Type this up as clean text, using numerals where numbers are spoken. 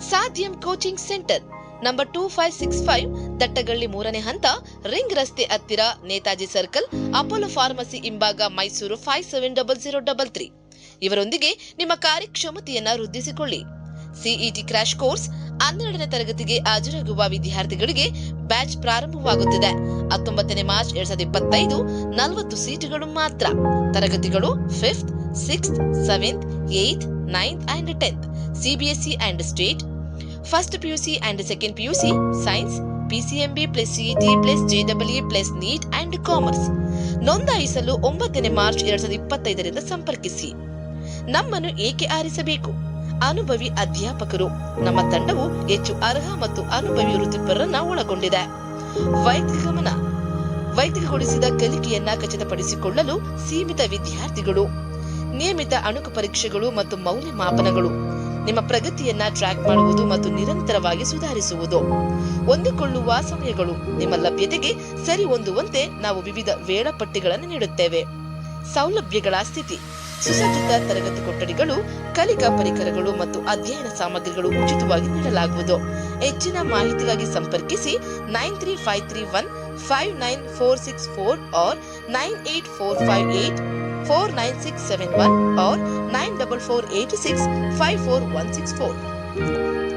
ಸಾಧ್ಯಂ coaching centre number 2565 Dattagalli 3ನೇ ಹಂತ ring ರಸ್ತೆ ಹತ್ತಿರ ನೇತಾಜಿ ಸರ್ಕಲ್ ಅಪೋಲೋ ಫಾರ್ಮಸಿ ಹಿಂಭಾಗ ಮೈಸೂರು 570033 ಇವರೊಂದಿಗೆ ನಿಮ್ಮ ಕಾರ್ಯಕ್ಷಮತೆಯನ್ನ ವೃದ್ಧಿಸಿಕೊಳ್ಳಿ. ಸಿಇಟಿ ಕ್ರಾಶ್ ಕೋರ್ಸ್ 12ನೇ ತರಗತಿಗೆ ಹಾಜರಾಗುವ ವಿದ್ಯಾರ್ಥಿಗಳಿಗೆ ಬ್ಯಾಚ್ ಪ್ರಾರಂಭವಾಗುತ್ತಿದೆ. 19ನೇ ಮಾರ್ಚ್ 2025 40 ಸೀಟುಗಳು ಮಾತ್ರ. ತರಗತಿಗಳು 5th, 6th, 7th, 8th, 9th and 10th CBSE and state. First PUC and second PUC science, PCMB plus CET plus JEE plus NEET and commerce. ನೋಂದಾಯಿಸಲು 9ನೇ ಮಾರ್ಚ್ 2025 ಸಂಪರ್ಕಿಸಿ. ನಮ್ಮನ್ನು ಏಕೆ ಆರಿಸಬೇಕು? ಅನುಭವಿ ಅಧ್ಯಾಪಕರು. ನಮ್ಮ ತಂಡವು ಹೆಚ್ಚು ಅರ್ಹ ಮತ್ತು ಅನುಭವಿ ವೃತ್ತಿಪರರನ್ನ ಒಳಗೊಂಡಿದೆ. ವೈದ್ಯಗೊಳಿಸಿದ ಕಲಿಕೆಯನ್ನ ಖಚಿತಪಡಿಸಿಕೊಳ್ಳಲು ಸೀಮಿತ ವಿದ್ಯಾರ್ಥಿಗಳು, ನಿಯಮಿತ ಅಣುಕು ಪರೀಕ್ಷೆಗಳು ಮತ್ತು ಮೌಲ್ಯಮಾಪನಗಳು, ನಿಮ್ಮ ಪ್ರಗತಿಯನ್ನ ಟ್ರ್ಯಾಕ್ ಮಾಡುವುದು ಮತ್ತು ನಿರಂತರವಾಗಿ ಸುಧಾರಿಸುವುದು, ಹೊಂದಿಕೊಳ್ಳುವ ಸಮಯಗಳು, ನಿಮ್ಮ ಲಭ್ಯತೆಗೆ ಸರಿ ಹೊಂದುವಂತೆ ನಾವು ವಿವಿಧ ವೇಳಾಪಟ್ಟಿಗಳನ್ನು ನೀಡುತ್ತೇವೆ. ಸೌಲಭ್ಯಗಳ ಸ್ಥಿತಿ: ಸುಸಜ್ಜಿತ ತರಗತಿ ಕೊಠಡಿಗಳು, ಕಲಿಕಾ ಪರಿಕರಗಳು ಮತ್ತು ಅಧ್ಯಯನ ಸಾಮಗ್ರಿಗಳು ಉಚಿತವಾಗಿ ನೀಡಲಾಗುವುದು. ಹೆಚ್ಚಿನ ಮಾಹಿತಿಗಾಗಿ ಸಂಪರ್ಕಿಸಿ 9353159464 or 984584967 or 94486541664.